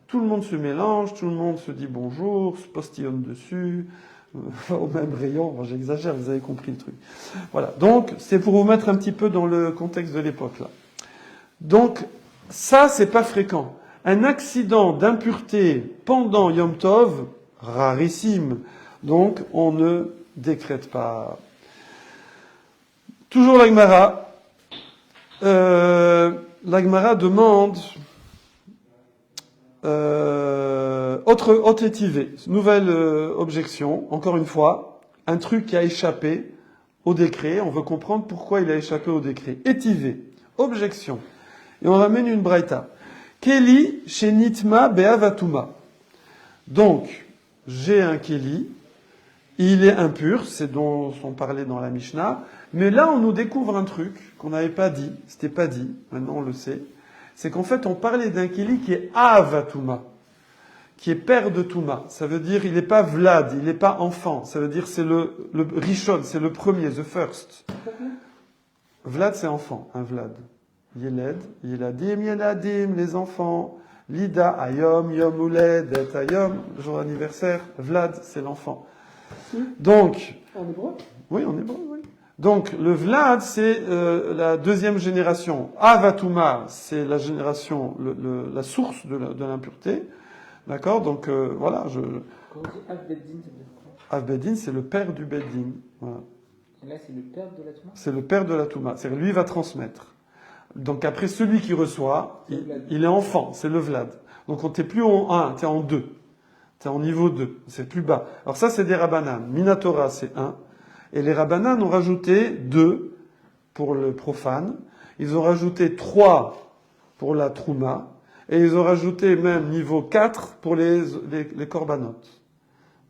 Tout le monde se mélange, tout le monde se dit bonjour, se postillonne dessus, au même rayon. Bon, j'exagère, vous avez compris le truc. Voilà. Donc c'est pour vous mettre un petit peu dans le contexte de l'époque là. Donc ça, c'est pas fréquent. Un accident d'impureté pendant Yom Tov, rarissime. Donc on ne décrète pas. Toujours la Gemara. La Gemara demande autre étivé. Nouvelle objection. Encore une fois, un truc qui a échappé au décret. On veut comprendre pourquoi il a échappé au décret. Étivé. Objection. Et on ramène une braïta. Keli chez Nitma Beavatuma. Donc, j'ai un Keli. Il est impur, c'est dont on parlait dans la Mishnah. Mais là, on nous découvre un truc qu'on n'avait pas dit. C'était pas dit. Maintenant, on le sait. C'est qu'en fait, on parlait d'un Keli qui est Avatuma, qui est père de Touma. Ça veut dire, il n'est pas Vlad, il n'est pas enfant. Ça veut dire, c'est le Rishon, c'est le premier, the first. Vlad, c'est enfant, un Vlad. Yeled, Yeladim, les enfants. Lida, Ayom, Yom Uledet, Ayom, le jour d'anniversaire. Vlad, c'est l'enfant. Donc, En hébreu? Oui, en hébreu, oui. Donc, le Vlad, c'est la deuxième génération. Avatuma, c'est la génération, la source de l'impureté. D'accord? Donc, voilà. Quand on dit Av-Beddin, ça veut dire quoi? Av-Beddin, c'est le père du Beddin. Voilà. Et là, c'est le père de la Touma? C'est le père de la Touma. C'est-à-dire, lui, il va transmettre. Donc, après, celui qui reçoit, il est enfant. C'est le Vlad. Donc, t'es plus en 1, t'es en 2. C'est en niveau 2, c'est plus bas. Alors ça, c'est des Rabbanan. Minatora, c'est 1. Et les Rabbanan ont rajouté 2 pour le profane. Ils ont rajouté 3 pour la Trouma. Et ils ont rajouté même niveau 4 pour les corbanotes.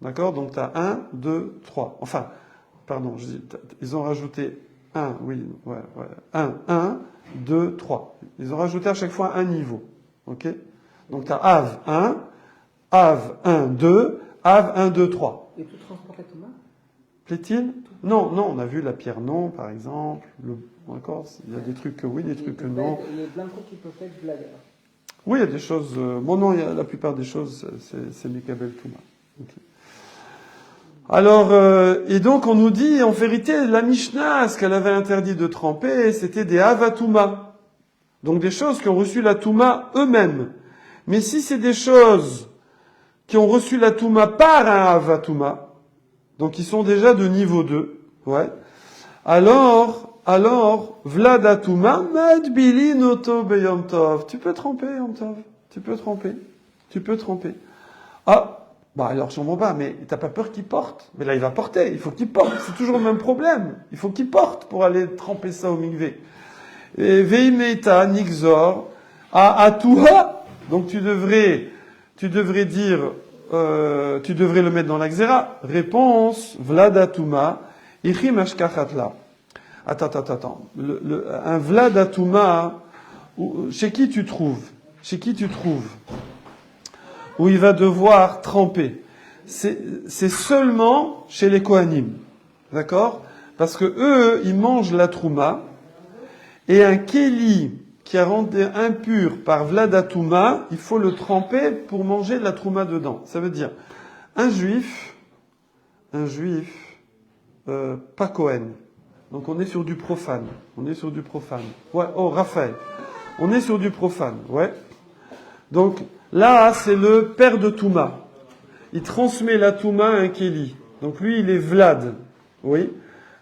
D'accord? Donc tu as 1, 2, 3. Enfin, pardon, ils ont rajouté 1, oui, ouais. 1, 2, 3. Ils ont rajouté à chaque fois un niveau. Ok? Donc tu as Av 1, Av 1, 2, Av 1, 2, 3. Et tout transporte la Touma? Plaît-il? Non, on a vu la pierre non, par exemple. D'accord? Il y a des trucs que oui, des trucs que non. Il y a plein de trucs qui peuvent être blagues. Oui, il y a des choses. Bon, non, la plupart des choses, c'est Mekabel Touma. Okay. Alors, et donc on nous dit, en vérité, la Mishnah, ce qu'elle avait interdit de tremper, c'était des Avatouma. Donc des choses qui ont reçu la Touma eux-mêmes. Mais si c'est des choses qui ont reçu la Touma par un Avatouma, donc qui sont déjà de niveau 2, ouais, alors, Vladatuma, Madbili Noto Beyom Tov. Tu peux tremper, Yom Tov. Tu peux tremper. Ah, bah alors je comprends pas, mais t'as pas peur qu'il porte? Mais là il va porter, il faut qu'il porte, c'est toujours le même problème. Il faut qu'il porte pour aller tremper ça au mikvé. Et Veimeita, Nixor, Atuha, donc tu devrais dire, tu devrais le mettre dans la xéra. Réponse, Vladatuma, Ichim Ashkachatla. Attends. Un Vladatuma, chez qui tu trouves? Où il va devoir tremper. C'est seulement chez les Kohanim. D'accord? Parce que eux, ils mangent la trouma. Et un Kéli qui a rendu impur par Vladatuma, il faut le tremper pour manger de la trouma dedans. Ça veut dire, un juif, pas Kohen. Donc on est sur du profane. Ouais, oh, Raphaël. On est sur du profane, ouais. Donc, là, c'est le père de Touma. Il transmet la Touma à un Kéli. Donc lui, il est Vlad. Oui.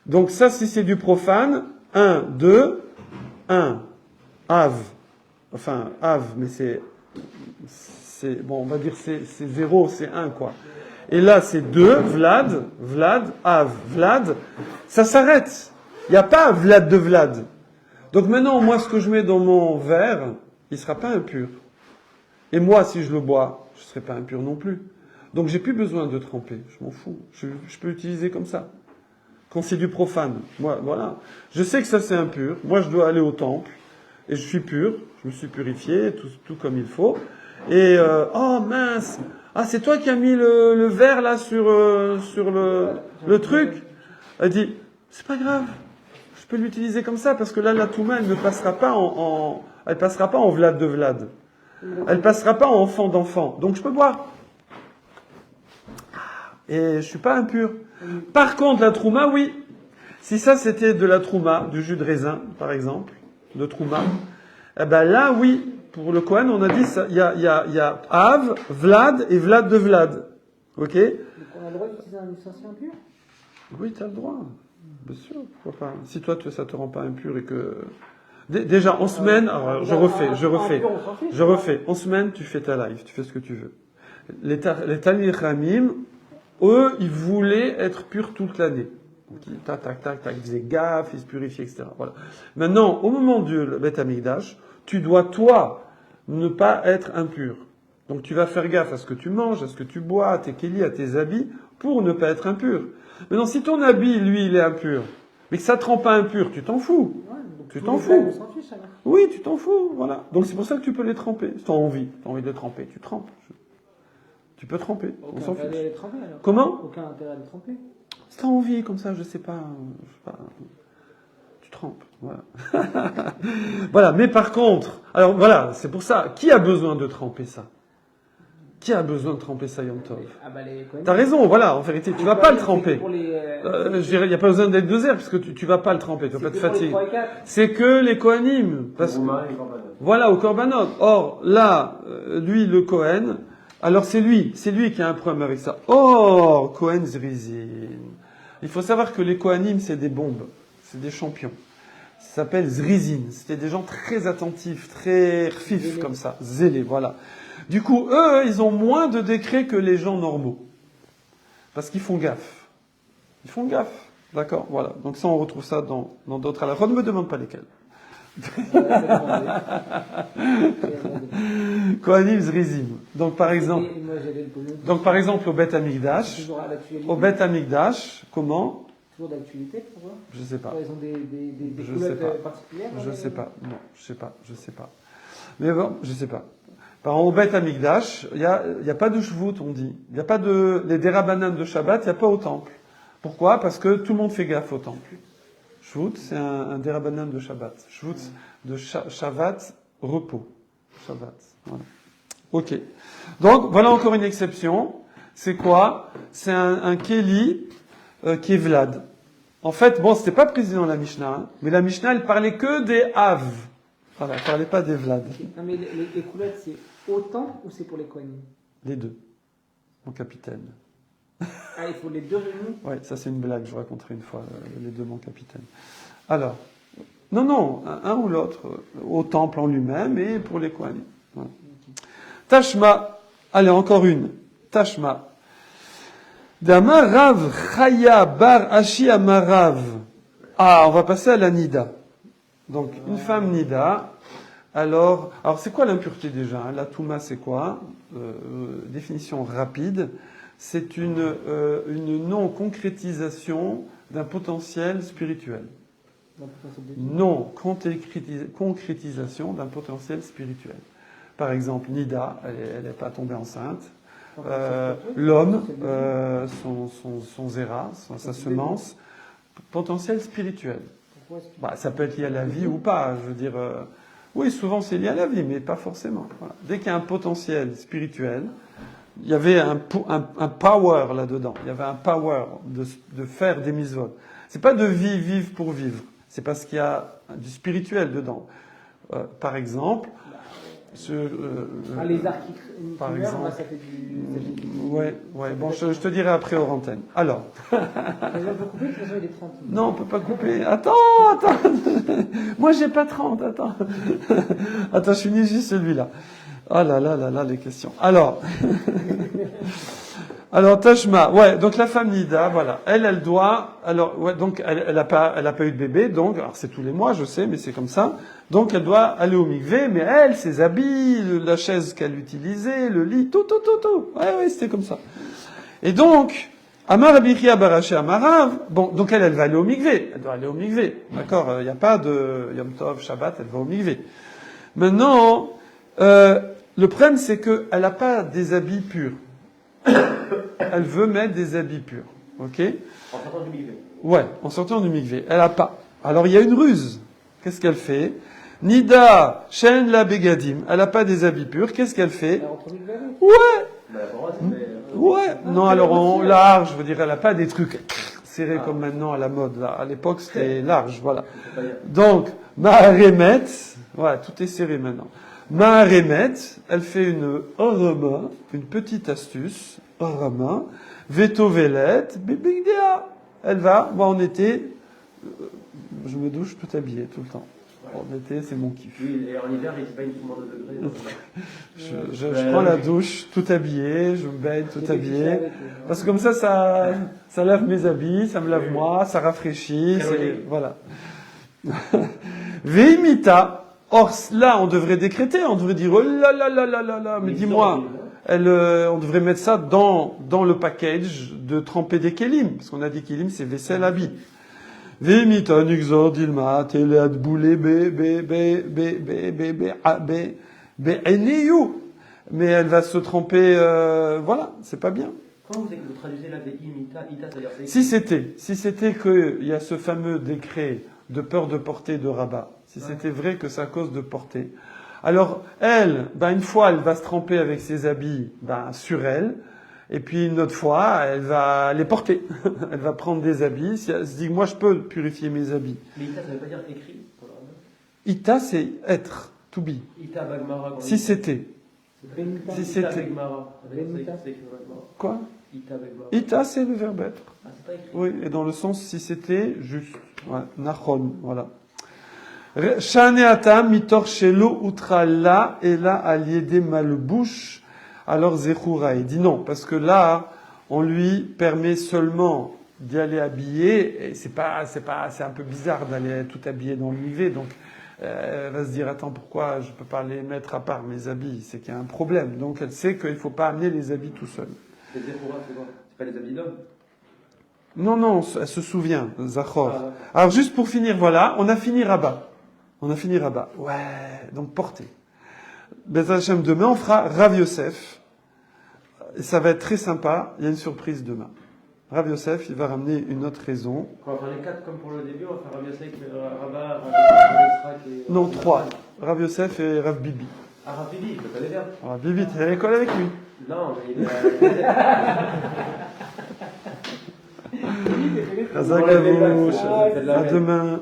Donc ça, si c'est du profane, 1, 2, 1, Av. Enfin, Av, mais c'est, bon, on va dire c'est 0, c'est 1, quoi. Et là, c'est 2, Vlad, Av, Vlad. Ça s'arrête. Il n'y a pas Vlad de Vlad. Donc maintenant, moi, ce que je mets dans mon verre, il ne sera pas impur. Et moi, si je le bois, je ne serai pas impur non plus. Donc j'ai plus besoin de tremper. Je m'en fous. Je peux l'utiliser comme ça. Quand c'est du profane. Moi, voilà. Je sais que ça c'est impur. Moi, je dois aller au temple. Et je suis pur. Je me suis purifié, tout comme il faut. Et, oh mince! Ah, c'est toi qui as mis le verre là sur le truc? Elle dit, c'est pas grave. Je peux l'utiliser comme ça parce que là, la Touma, elle ne passera pas elle passera pas en Vlad de Vlad. Elle passera pas en enfant d'enfant. Donc je peux boire. Et je suis pas impur. Par contre, la trouma, oui. Si ça c'était de la trouma, du jus de raisin, par exemple, de trouma, eh ben là, oui. Pour le Kohen, on a dit ça. Il y a Av, Vlad et Vlad de Vlad. Ok? Donc on a le droit d'utiliser un ustensile impur? Oui, tu as le droit. Bien sûr, pourquoi pas. Si toi, ça te rend pas impur et que... Déjà, en semaine, alors, je refais. En semaine, tu fais ta life, tu fais ce que tu veux. Les Talmid Chachamim, eux, ils voulaient être purs toute l'année. Donc, ils faisaient gaffe, ils se purifiaient, etc. Voilà. Maintenant, au moment du Beth Amikdash, tu dois, toi, ne pas être impur. Donc, tu vas faire gaffe à ce que tu manges, à ce que tu bois, à tes kélis, à tes habits, pour ne pas être impur. Maintenant, si ton habit, lui, il est impur, mais que ça te rend pas impur, tu t'en fous. Ouais, tu t'en fous. Fiche, oui, tu t'en fous, voilà. Donc c'est pour ça que tu peux les tremper. Si t'as envie de les tremper, tu trempes. Tu peux tremper, on s'en fiche. Les tremper, alors. Comment? Aucun intérêt à les tremper. Si t'as envie, comme ça, je sais pas, tu trempes, voilà. Voilà, mais par contre, alors voilà, c'est pour ça, qui a besoin de tremper ça? Qui a besoin de tremper ça, Yom Tov? T'as raison, voilà, en vérité, tu vas pas le tremper. Je dirais, il n'y a pas besoin d'être 2 heures, parce que tu vas pas le tremper, tu vas pas te fatiguer. C'est que les Kohanim. Voilà, au Korbanot. Or, là, lui, le Kohen, alors c'est lui qui a un problème avec ça. Or, Kohen Zrizin. Il faut savoir que les Kohanim, c'est des bombes. C'est des champions. Ça s'appelle zrizin. C'était des gens très attentifs, très fifs comme ça, zélés, voilà. Du coup, eux, ils ont moins de décrets que les gens normaux. Parce qu'ils font gaffe. Ils font gaffe. D'accord, voilà. Donc ça, on retrouve ça dans d'autres halachot. Ne me demande pas lesquels. Kohanim zrizim. Donc par exemple, au Bet Amikdash, comment? Toujours d'actualité pour eux. Je sais pas. Ils ont des Je culottes sais pas. particulières. Je sais pas. Non, je sais pas. Mais bon, je sais pas. Par exemple, au Bet Amikdash, il y a pas de shvut, on dit. Il y a pas de les dérabanan de Shabbat, il y a pas au temple. Pourquoi? Parce que tout le monde fait gaffe au temple. Shvut, c'est un dérabanan de Shabbat. Shvut de Shabbat, repos. Shabbat. Voilà. Ok. Donc, voilà encore une exception. C'est quoi? C'est un Kéli qui est Vlad. En fait, bon, c'était pas précis dans la Mishnah, hein, mais la Mishnah, elle parlait que des Av. Voilà, elle parlait pas des Vlad. Non, mais les coulettes, c'est autant ou c'est pour les Kohanim? Les deux. Mon capitaine. Ah, il faut les deux réunis? Ouais, ça c'est une blague, je raconterai une fois les deux, mon capitaine. Alors, non, un ou l'autre, au temple en lui-même et pour les Kohanim. Voilà. Tashma, allez, encore une. Tashma. Damarav Chaya Bar Ashi Amarav. Ah, on va passer à la Nida. Donc, une femme Nida. Alors c'est quoi l'impureté déjà, hein? La Touma, c'est quoi? Définition rapide. C'est une non-concrétisation d'un potentiel spirituel. Non-concrétisation d'un potentiel spirituel. Par exemple, Nida, elle n'est pas tombée enceinte. L'homme, son zéra, sa semence, potentiel spirituel. Ça peut être lié à la vie ou pas, je veux dire. Oui, souvent c'est lié à la vie, mais pas forcément. Voilà. Dès qu'il y a un potentiel spirituel, il y avait un power là-dedans. Il y avait un power de faire des mitzvot. C'est pas de vivre pour vivre. C'est parce qu'il y a du spirituel dedans. Par exemple, les arcs qui par exemple, ça fait du... Ouais. Bon, je te dirai après hors antenne. Alors. On peut couper, de toute façon, il est 30. Non, on peut pas couper. Attends. Moi, j'ai pas 30, attends. Attends, je finis juste celui-là. Oh là, les questions. Alors, Tashma, ouais, donc la femme Nida, voilà, elle doit, alors, ouais, donc elle a pas eu de bébé, donc, alors c'est tous les mois, je sais, mais c'est comme ça. Donc elle doit aller au mikvé, mais elle, ses habits, la chaise qu'elle utilisait, le lit, tout. Ouais, c'était comme ça. Et donc, Amar Abichia Baraché Amarav, bon, donc elle va aller au mikvé. Elle doit aller au mikvé. D'accord? Il n'y a pas de Yom Tov, Shabbat, elle va au mikvé. Maintenant, le problème, c'est qu'elle n'a pas des habits purs. Elle veut mettre des habits purs. Ok? En sortant du mikvé. Ouais, en sortant du mikvé. Elle n'a pas. Alors, il y a une ruse. Qu'est-ce qu'elle fait? Nida, Shen la Begadim. Elle n'a pas des habits purs. Qu'est-ce qu'elle fait? Ouais! Ouais. Non, alors large, je veux dire, elle n'a pas des trucs serrés comme maintenant à la mode. Là. À l'époque, c'était large, voilà. Donc, Maharemet, ouais, tout est serré maintenant. Maharemet, elle fait une orama, une petite astuce, orama, vetovelet, bibigdea. Elle va, moi en été, je me douche tout habillé tout le temps. En été, c'est mon kiff. Oui, et en hiver, il ne fait pas une fumée de degrés. Je prends la douche tout habillé, je me baigne tout habillé. Parce que comme ça lave mes habits, ça me lave moi, ça rafraîchit, voilà. Veimita. Or, là, on devrait décréter, on devrait dire, oh là, mais dis-moi, on devrait mettre ça dans le package de tremper des kélim. Parce qu'on a dit kélim, c'est vaisselle, habit. Veimita, nixor, dilma, telad, boulé, mais elle va se tremper, voilà, c'est pas bien. Comment vous traduisez la veimita, ita, c'est-à-dire Si c'était qu'il y a ce fameux décret de peur de porter de rabat, si c'était vrai que ça cause de porter, alors elle, une fois elle va se tremper avec ses habits sur elle, et puis une autre fois elle va les porter. Elle va prendre des habits, si elle se dit moi je peux purifier mes habits. Mais ita, ça ne veut pas dire écrit pour le rabat. Ita c'est être, to be. Ita bagmara. Si c'était. Si c'était. Quoi? Ita c'est le verbe être. Ah, c'est pas écrit. Oui, et dans le sens si c'était juste. Ouais, nachon, voilà. Shaneata mitor shelo utrala et là aliédé malbouche. Alors Zechura, il dit non, parce que là, on lui permet seulement d'y aller habillé, et c'est un peu bizarre d'aller tout habillé dans l'UV, donc elle va se dire, attends, pourquoi je peux pas les mettre à part mes habits? C'est qu'il y a un problème. Donc elle sait qu'il faut pas amener les habits tout seul. Les Zéphora, c'est quoi? C'est pas les habits d'homme? Non, elle se souvient, Zachor. Ah. Alors juste pour finir, voilà, on a fini Rabat. Ouais, donc portez. Bezrat Hashem, demain, on fera Rav Yosef. Et ça va être très sympa. Il y a une surprise demain. Rav Yosef, il va ramener une autre raison. On va faire les 4 comme pour le début, on va faire Rav Yosef, Rabat, Rav Yitzhak et... Non, 3. Rav Yosef et Rav Bibi. Ah, Rav Bibi, je le connais bien. Rav Bibi, t'es à l'école avec lui. Non, mais il est... Chazak Avouch. À demain.